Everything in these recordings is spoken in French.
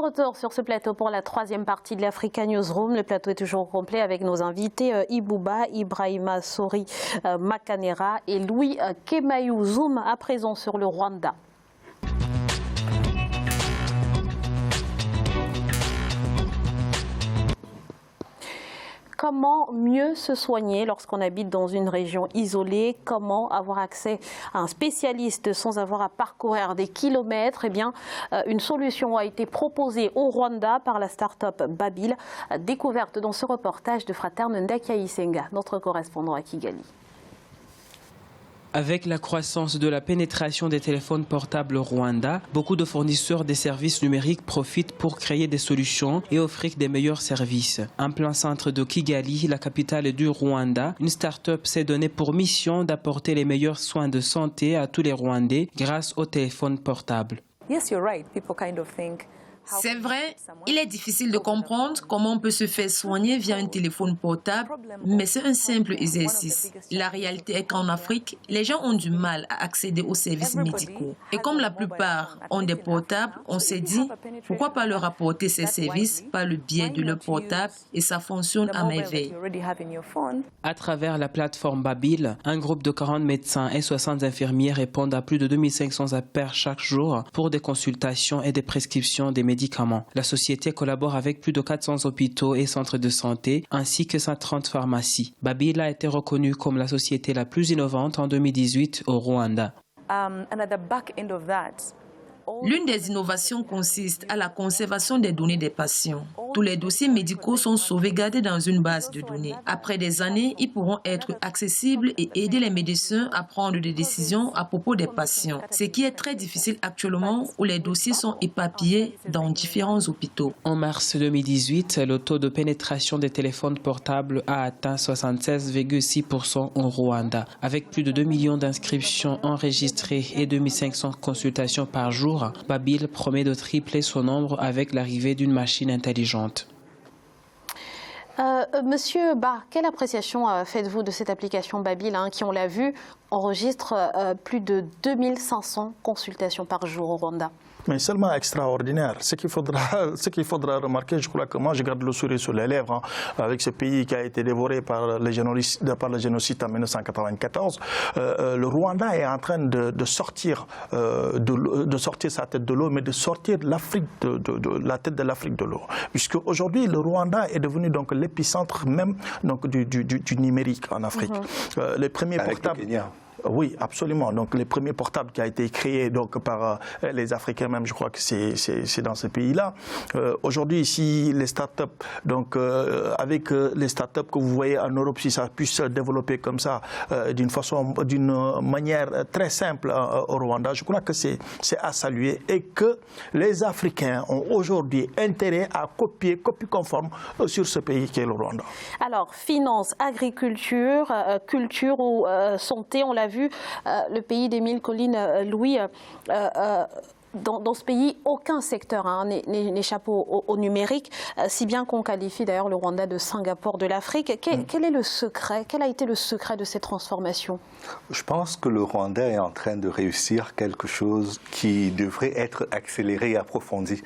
retour sur ce plateau pour la troisième partie de l'Africa Newsroom. Le plateau est toujours complet avec nos invités Ibouba, Ibrahima Sori Makanera et Louis Kemayou. Zoom à présent sur le Rwanda. Comment mieux se soigner lorsqu'on habite dans une région isolée? Comment avoir accès à un spécialiste sans avoir à parcourir des kilomètres? Eh bien, une solution a été proposée au Rwanda par la start-up Babil, découverte dans ce reportage de Fraterne Ndakayisenga, notre correspondant à Kigali. Avec la croissance de la pénétration des téléphones portables au Rwanda, beaucoup de fournisseurs des services numériques profitent pour créer des solutions et offrir des meilleurs services. En plein centre de Kigali, la capitale du Rwanda, une start-up s'est donnée pour mission d'apporter les meilleurs soins de santé à tous les Rwandais grâce aux téléphones portables. Yes, you're right. People kind of think. C'est vrai, il est difficile de comprendre comment on peut se faire soigner via un téléphone portable, mais c'est un simple exercice. La réalité est qu'en Afrique, les gens ont du mal à accéder aux services médicaux. Et comme la plupart ont des portables, on s'est dit, pourquoi pas leur apporter ces services par le biais de leur portable et ça fonctionne à merveille. À travers la plateforme Babil, un groupe de 40 médecins et 60 infirmiers répondent à plus de 2500 appels chaque jour pour des consultations et des prescriptions des médicaments. La société collabore avec plus de 400 hôpitaux et centres de santé, ainsi que 130 pharmacies. Babil a été reconnue comme la société la plus innovante en 2018 au Rwanda. L'une des innovations consiste à la conservation des données des patients. Tous les dossiers médicaux sont sauvegardés dans une base de données. Après des années, ils pourront être accessibles et aider les médecins à prendre des décisions à propos des patients, ce qui est très difficile actuellement où les dossiers sont éparpillés dans différents hôpitaux. En mars 2018, le taux de pénétration des téléphones portables a atteint 76,6% au Rwanda. Avec plus de 2 millions d'inscriptions enregistrées et 2500 consultations par jour, Babil promet de tripler son nombre avec l'arrivée d'une machine intelligente. Monsieur Ba, quelle appréciation faites-vous de cette application Babil qui, on l'a vu, enregistre plus de 2500 consultations par jour au Rwanda? Mais seulement extraordinaire. Ce qu'il faudra remarquer, je crois que moi je garde le sourire sur les lèvres, avec ce pays qui a été dévoré par le génocide en 1994. Le Rwanda est en train de sortir sa tête de l'eau, mais de sortir l'Afrique la tête de l'Afrique de l'eau. Puisque aujourd'hui le Rwanda est devenu donc l'épicentre même donc du numérique en Afrique. Les premiers portables. Oui, absolument. Donc, les premiers portables qui a été créés donc par les Africains même, je crois que c'est dans ce pays-là. Aujourd'hui, si les startups, donc avec les startups que vous voyez en Europe, si ça puisse se développer comme ça, d'une manière très simple au Rwanda, je crois que c'est à saluer et que les Africains ont aujourd'hui intérêt à copie conforme sur ce pays qui est le Rwanda. Alors, finance, agriculture, culture ou santé, on l'a vu, le pays des mille collines, Louis, dans ce pays, aucun secteur n'échappe au numérique, si bien qu'on qualifie d'ailleurs le Rwanda de Singapour de l'Afrique. Quel est le secret? Quel a été le secret de ces transformations? Je pense que le Rwanda est en train de réussir quelque chose qui devrait être accéléré et approfondi.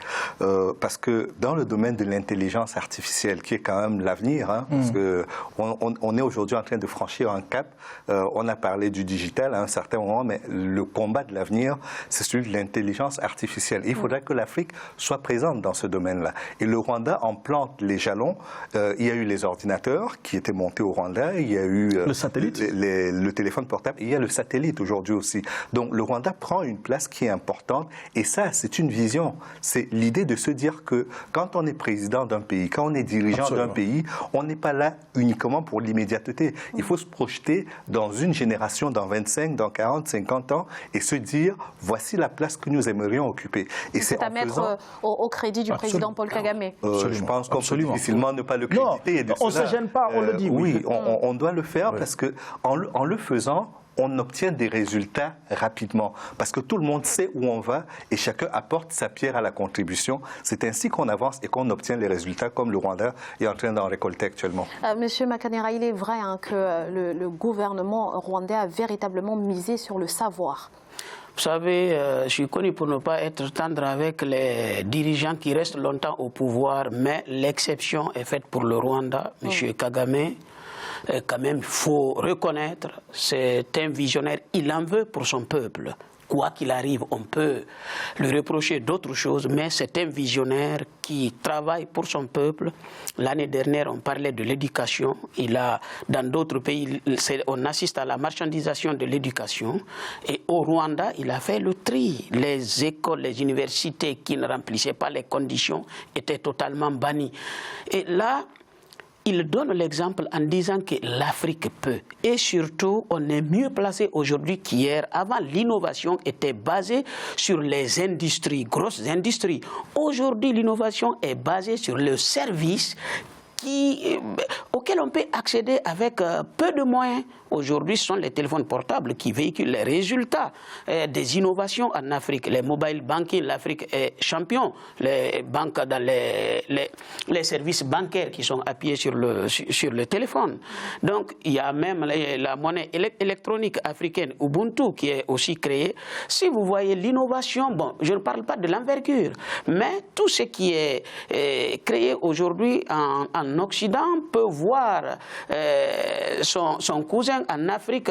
Parce que dans le domaine de l'intelligence artificielle, qui est quand même l'avenir, parce qu'on est aujourd'hui en train de franchir un cap, on a parlé du digital à un certain moment, mais le combat de l'avenir, c'est celui de l'intelligence artificielle. Il faudrait que l'Afrique soit présente dans ce domaine-là. Et le Rwanda en plante les jalons. Il y a eu les ordinateurs qui étaient montés au Rwanda, il y a eu le satellite, le téléphone portable, et il y a le satellite aujourd'hui aussi. Donc le Rwanda prend une place qui est importante et ça, c'est une vision. C'est l'idée de se dire que quand on est président d'un pays, quand on est dirigeant d'un pays, on n'est pas là uniquement pour l'immédiateté. Il faut se projeter dans une génération, dans 25, dans 40, 50 ans et se dire, voici la place que nous aimerions occuper. Et c'est à mettre au crédit du président Paul Kagame. Je pense qu'on peut difficilement ne pas le créditer. Non, on ne se gêne pas, on le dit. Oui, on doit le faire parce qu'en le faisant, on obtient des résultats rapidement. Parce que tout le monde sait où on va et chacun apporte sa pierre à la contribution. C'est ainsi qu'on avance et qu'on obtient les résultats comme le Rwanda est en train d'en récolter actuellement. Monsieur Makanera, il est vrai que le gouvernement rwandais a véritablement misé sur le savoir. Vous savez, je suis connu pour ne pas être tendre avec les dirigeants qui restent longtemps au pouvoir, mais l'exception est faite pour le Rwanda. M. Kagame, quand même, il faut reconnaître, c'est un visionnaire, il en veut pour son peuple. Quoi qu'il arrive, on peut lui reprocher d'autres choses, mais c'est un visionnaire qui travaille pour son peuple. L'année dernière, on parlait de l'éducation. Dans d'autres pays, on assiste à la marchandisation de l'éducation. Et au Rwanda, il a fait le tri. Les écoles, les universités qui ne remplissaient pas les conditions étaient totalement bannies. Et là, il donne l'exemple en disant que l'Afrique peut. Et surtout, on est mieux placé aujourd'hui qu'hier. Avant, l'innovation était basée sur les industries, grosses industries. Aujourd'hui, l'innovation est basée sur le service auquel on peut accéder avec peu de moyens. Aujourd'hui, ce sont les téléphones portables qui véhiculent les résultats des innovations en Afrique. Les mobile banking, l'Afrique est champion. Les banques dans les services bancaires qui sont appuyés sur le téléphone. Donc, il y a même la monnaie électronique africaine Ubuntu qui est aussi créée. Si vous voyez l'innovation, bon, je ne parle pas de l'envergure, mais tout ce qui est créé aujourd'hui en Occident peut voir son cousin en Afrique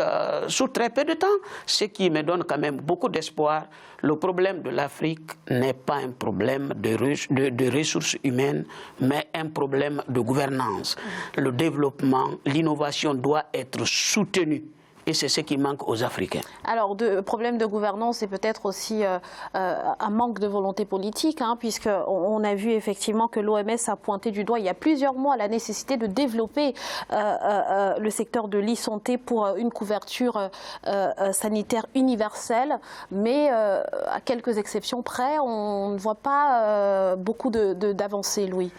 sous très peu de temps, ce qui me donne quand même beaucoup d'espoir. Le problème de l'Afrique n'est pas un problème de ressources humaines, mais un problème de gouvernance. Le développement, l'innovation doit être soutenue. Et c'est ce qui manque aux Africains. Alors, problème de gouvernance et peut-être aussi un manque de volonté politique, hein, puisqu'on a vu effectivement que l'OMS a pointé du doigt il y a plusieurs mois la nécessité de développer le secteur de l'e-santé pour une couverture sanitaire universelle. Mais à quelques exceptions près, on ne voit pas beaucoup d'avancées, Louis.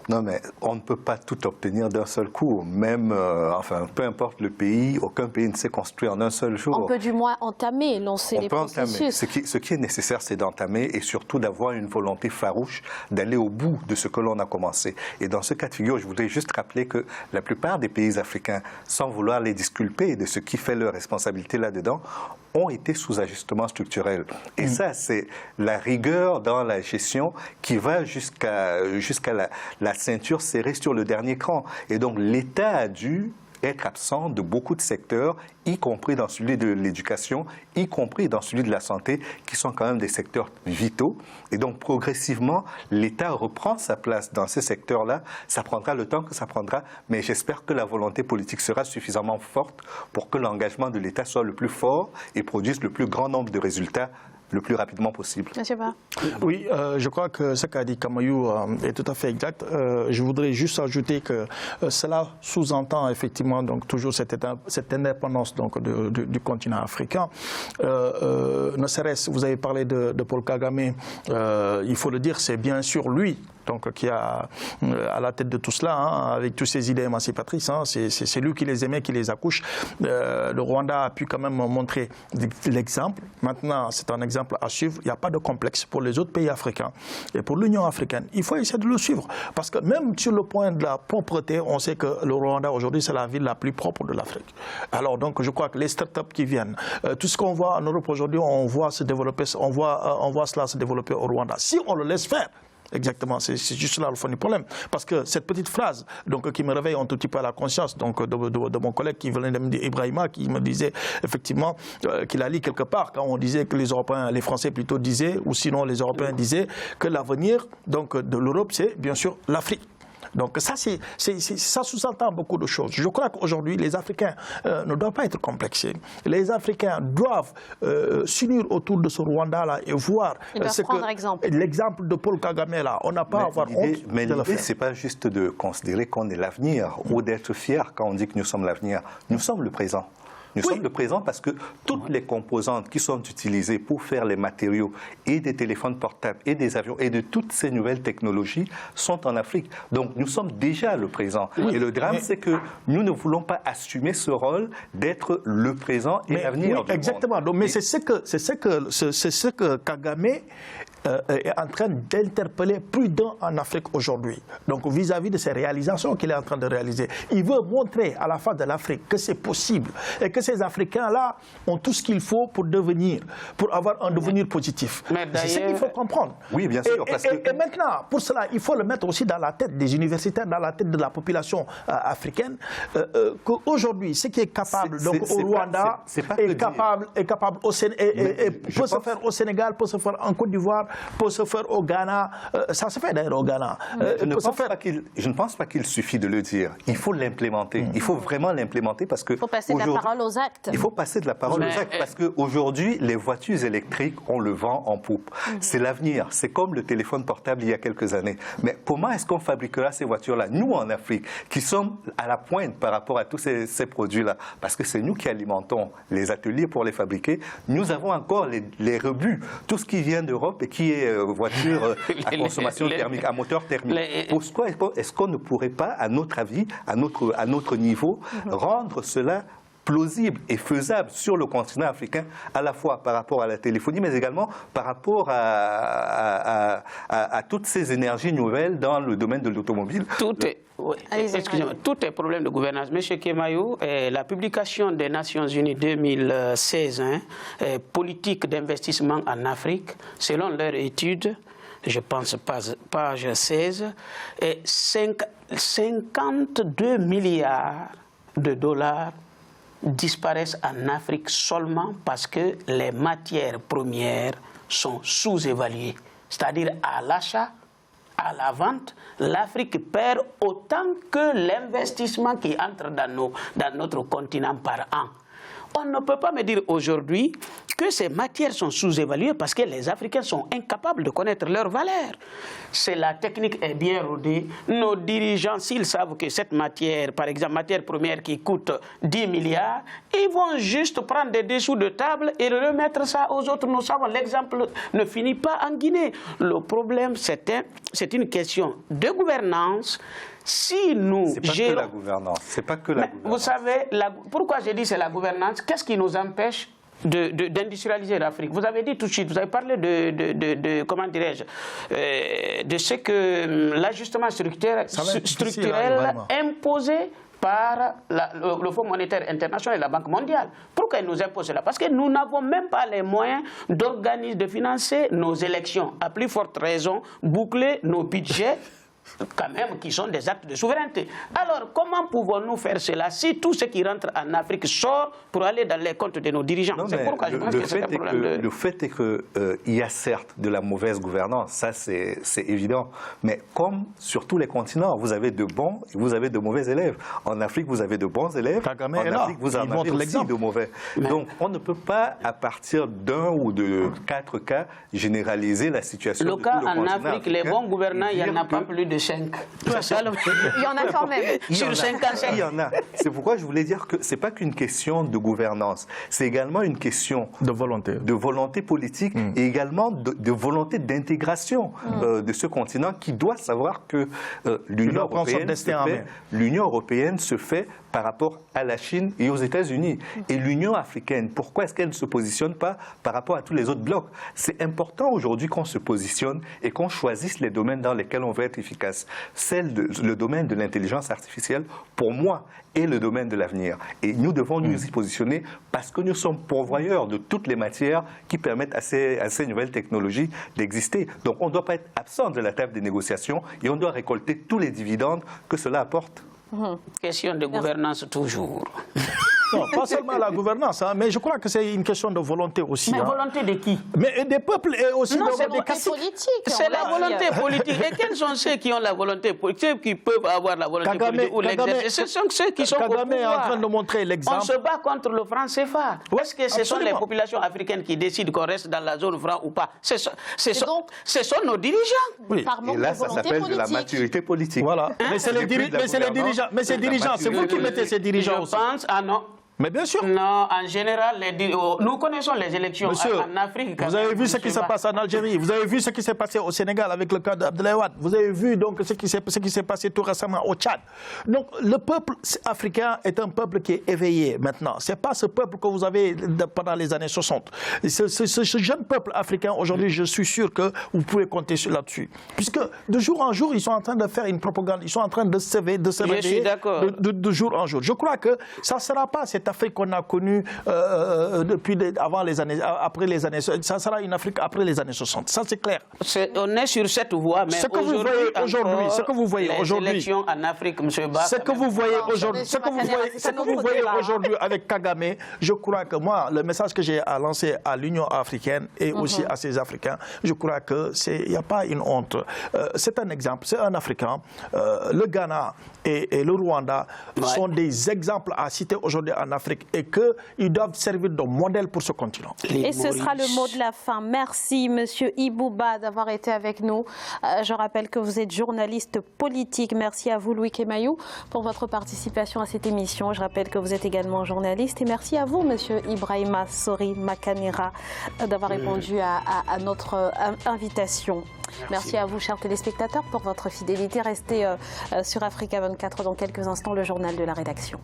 Non, mais on ne peut pas tout obtenir d'un seul coup. Même, enfin, peu importe le pays, aucun pays ne s'est construit en un seul jour. On peut du moins lancer les processus. Ce qui est nécessaire, c'est d'entamer et surtout d'avoir une volonté farouche d'aller au bout de ce que l'on a commencé. Et dans ce cas de figure, je voudrais juste rappeler que la plupart des pays africains, sans vouloir les disculper de ce qui fait leur responsabilité là-dedans, ont été sous ajustement structurel. Et ça, c'est la rigueur dans la gestion qui va jusqu'à la ceinture serrée sur le dernier cran. Et donc, l'État a dû être absent de beaucoup de secteurs, y compris dans celui de l'éducation, y compris dans celui de la santé, qui sont quand même des secteurs vitaux. Et donc, progressivement, l'État reprend sa place dans ces secteurs-là. Ça prendra le temps que ça prendra, mais j'espère que la volonté politique sera suffisamment forte pour que l'engagement de l'État soit le plus fort et produise le plus grand nombre de résultats le plus rapidement possible. Monsieur Ba. Oui, je crois que ce qu'a dit Kamayou est tout à fait exact. Je voudrais juste ajouter que cela sous-entend effectivement donc toujours cette indépendance donc du continent africain. Ne serait-ce, vous avez parlé de Paul Kagame, il faut le dire, c'est bien sûr lui donc, qui a à la tête de tout cela, hein, avec toutes ces idées émancipatrices. Hein, c'est lui qui les aimait, qui les accouche. Le Rwanda a pu quand même montrer l'exemple. Maintenant, c'est un exemple à suivre. Il n'y a pas de complexe pour les autres pays africains. Et pour l'Union africaine, il faut essayer de le suivre. Parce que même sur le point de la propreté, on sait que le Rwanda, aujourd'hui, c'est la ville la plus propre de l'Afrique. Alors, donc, je crois que les start-up qui viennent, tout ce qu'on voit en Europe aujourd'hui, on voit cela se développer au Rwanda. Si on le laisse faire, exactement, c'est juste là le fond du problème. Parce que cette petite phrase donc, qui me réveille un tout petit peu à la conscience donc, de mon collègue qui venait de me dire, Ibrahima, qui me disait effectivement qu'il a lu quelque part quand on disait que les Européens, les Français plutôt disaient, ou sinon les Européens disaient que l'avenir de l'Europe, c'est bien sûr l'Afrique. Donc ça, ça sous-entend beaucoup de choses. Je crois qu'aujourd'hui, les Africains ne doivent pas être complexés. Les Africains doivent s'unir autour de ce Rwanda-là et voir l'exemple de Paul Kagame là. On n'a pas à avoir honte. Mais l'idée, ce n'est pas juste de considérer qu'on est l'avenir ou d'être fier quand on dit que nous sommes l'avenir. Nous sommes le présent. Nous sommes le présent parce que toutes les composantes qui sont utilisées pour faire les matériaux et des téléphones portables et des avions et de toutes ces nouvelles technologies sont en Afrique. Donc nous sommes déjà le présent. Et le drame, c'est que nous ne voulons pas assumer ce rôle d'être le présent et l'avenir du exactement. monde. Donc, mais c'est ce que Kagame est en train d'interpeller plus d'un en Afrique aujourd'hui. Donc vis-à-vis de ces réalisations qu'il est en train de réaliser. Il veut montrer à la face de l'Afrique que c'est possible et que ces Africains-là ont tout ce qu'il faut pour avoir un devenir positif. C'est ce qu'il faut comprendre. Oui, bien sûr. Et maintenant, pour cela, il faut le mettre aussi dans la tête des universitaires, dans la tête de la population africaine, qu'aujourd'hui, ce qui est capable donc, au Rwanda est capable peut se faire au Sénégal, peut se faire en Côte d'Ivoire, peut se faire au Ghana. Ça se fait d'ailleurs au Ghana. Je ne pense pas qu'il suffit de le dire. Il faut l'implémenter. Il faut vraiment l'implémenter parce que... Il faut passer de la parole aux actes. Il faut passer de la parole aux actes parce qu'aujourd'hui, les voitures électriques, on le vend en poupe. C'est l'avenir. C'est comme le téléphone portable il y a quelques années. Mais comment est-ce qu'on fabriquera ces voitures-là, nous en Afrique, qui sommes à la pointe par rapport à tous ces produits-là? Parce que c'est nous qui alimentons les ateliers pour les fabriquer. Nous avons encore les rebuts. Tout ce qui vient d'Europe et qui est voiture à consommation thermique, à moteur thermique. Pourquoi est-ce qu'on ne pourrait pas, à notre avis, à notre niveau, rendre cela plausible et faisable sur le continent africain, à la fois par rapport à la téléphonie, mais également par rapport à toutes ces énergies nouvelles dans le domaine de l'automobile. Tout est problème de gouvernance. Monsieur Kemayou, la publication des Nations Unies 2016, politique d'investissement en Afrique, selon leur étude, je pense page 16, 52 milliards de dollars disparaissent en Afrique seulement parce que les matières premières sont sous-évaluées. C'est-à-dire à l'achat, à la vente, l'Afrique perd autant que l'investissement qui entre dans notre continent par an. On ne peut pas me dire aujourd'hui que ces matières sont sous-évaluées parce que les Africains sont incapables de connaître leur valeur. La technique est bien rodée. Nos dirigeants, s'ils savent que cette matière, par exemple, matière première qui coûte 10 milliards, ils vont juste prendre des dessous de table et remettre ça aux autres. Nous savons, l'exemple ne finit pas en Guinée. Le problème, c'est une question de gouvernance. Si nous gérons... C'est pas que la gouvernance. Vous savez, pourquoi j'ai dit c'est la gouvernance? Qu'est-ce qui nous empêche d'industrialiser l'Afrique? Vous avez dit tout de suite, vous avez parlé comment dirais-je, de ce que l'ajustement structurel imposé par le Fonds monétaire international et la Banque mondiale. Pourquoi ils nous imposent cela? Parce que nous n'avons même pas les moyens de financer nos élections. À plus forte raison, boucler nos budgets quand même, qui sont des actes de souveraineté. Alors, comment pouvons-nous faire cela si tout ce qui rentre en Afrique sort pour aller dans les comptes de nos dirigeants? C'est pourquoi je pense que c'est un problème Le fait est qu'il y a certes de la mauvaise gouvernance, ça c'est évident, mais comme sur tous les continents, vous avez de bons et vous avez de mauvais élèves. En Afrique, vous avez de bons élèves, en Afrique, vous en avez aussi de mauvais. Donc, on ne peut pas, à partir d'un ou de 4 cas, généraliser la situation de tout le continent en Afrique, les bons gouvernants, il n'y en a pas plus de 5. Il y en a quand même. Sur 55. Il y en a. C'est pourquoi je voulais dire que ce n'est pas qu'une question de gouvernance, c'est également une question de volonté politique et également de volonté d'intégration de ce continent qui doit savoir que l'Union européenne se fait par rapport à la Chine et aux États-Unis. Et l'Union africaine, pourquoi est-ce qu'elle ne se positionne pas par rapport à tous les autres blocs? C'est important aujourd'hui qu'on se positionne et qu'on choisisse les domaines dans lesquels on veut être efficace. Le domaine de l'intelligence artificielle, pour moi, est le domaine de l'avenir. Et nous devons nous y positionner parce que nous sommes pourvoyeurs de toutes les matières qui permettent à ces nouvelles technologies d'exister. Donc on ne doit pas être absent de la table des négociations et on doit récolter tous les dividendes que cela apporte. Question de gouvernance toujours. Non, pas seulement la gouvernance, mais je crois que c'est une question de volonté aussi. Mais volonté de qui? Mais des peuples et aussi non, c'est des volonté politique. C'est la volonté politique. Et quels sont ceux qui ont la volonté politique, ceux qui peuvent avoir la volonté politique ou l'exercer? Ce sont ceux qui sont au pouvoir. Kagame est en train de montrer l'exemple. On se bat contre le franc CFA. Est-ce que ce sont les populations africaines qui décident qu'on reste dans la zone franc ou pas? Ce sont nos dirigeants. Oui. Et là, ça s'appelle de la maturité politique. Voilà. Mais c'est les dirigeants. Mais ces dirigeants, c'est vous qui mettez ces dirigeants aussi. Je pense, non. Mais bien sûr. Non, en général, nous connaissons les élections en Afrique. Vous avez vu ce qui se passe en Algérie, vous avez vu ce qui s'est passé au Sénégal avec le cas d'Abdoulaye Wade, vous avez vu donc ce qui s'est passé tout récemment au Tchad. Donc le peuple africain est un peuple qui est éveillé maintenant. Ce n'est pas ce peuple que vous avez pendant les années 60. Ce jeune peuple africain, aujourd'hui, je suis sûr que vous pouvez compter là-dessus. Puisque de jour en jour, ils sont en train de faire une propagande, ils sont en train de se réveiller de jour en jour. Je crois que ça ne sera pas cette cette Afrique qu'on a connue après les années, ça sera une Afrique après les années 60. Ça, c'est clair. On est sur cette voie, mais ce que vous voyez aujourd'hui, les élections en Afrique, M. Ba, ce que vous voyez aujourd'hui avec Kagame, je crois que moi, le message que j'ai à lancer à l'Union africaine et aussi à ces Africains, je crois qu'il n'y a pas une honte. C'est un exemple, c'est un Africain. Le Ghana et le Rwanda sont des exemples à citer aujourd'hui en Afrique et qu'ils doivent servir de modèle pour ce continent. Et ce sera le mot de la fin. Merci, Monsieur Ibou Ba, d'avoir été avec nous. Je rappelle que vous êtes journaliste politique. Merci à vous, Louis Kemayou, pour votre participation à cette émission. Je rappelle que vous êtes également journaliste. Et merci à vous, Monsieur Ibrahima Sori Makanera, d'avoir répondu à notre invitation. Merci à vous, chers téléspectateurs, pour votre fidélité. Restez sur Africa 24 dans quelques instants, le journal de la rédaction.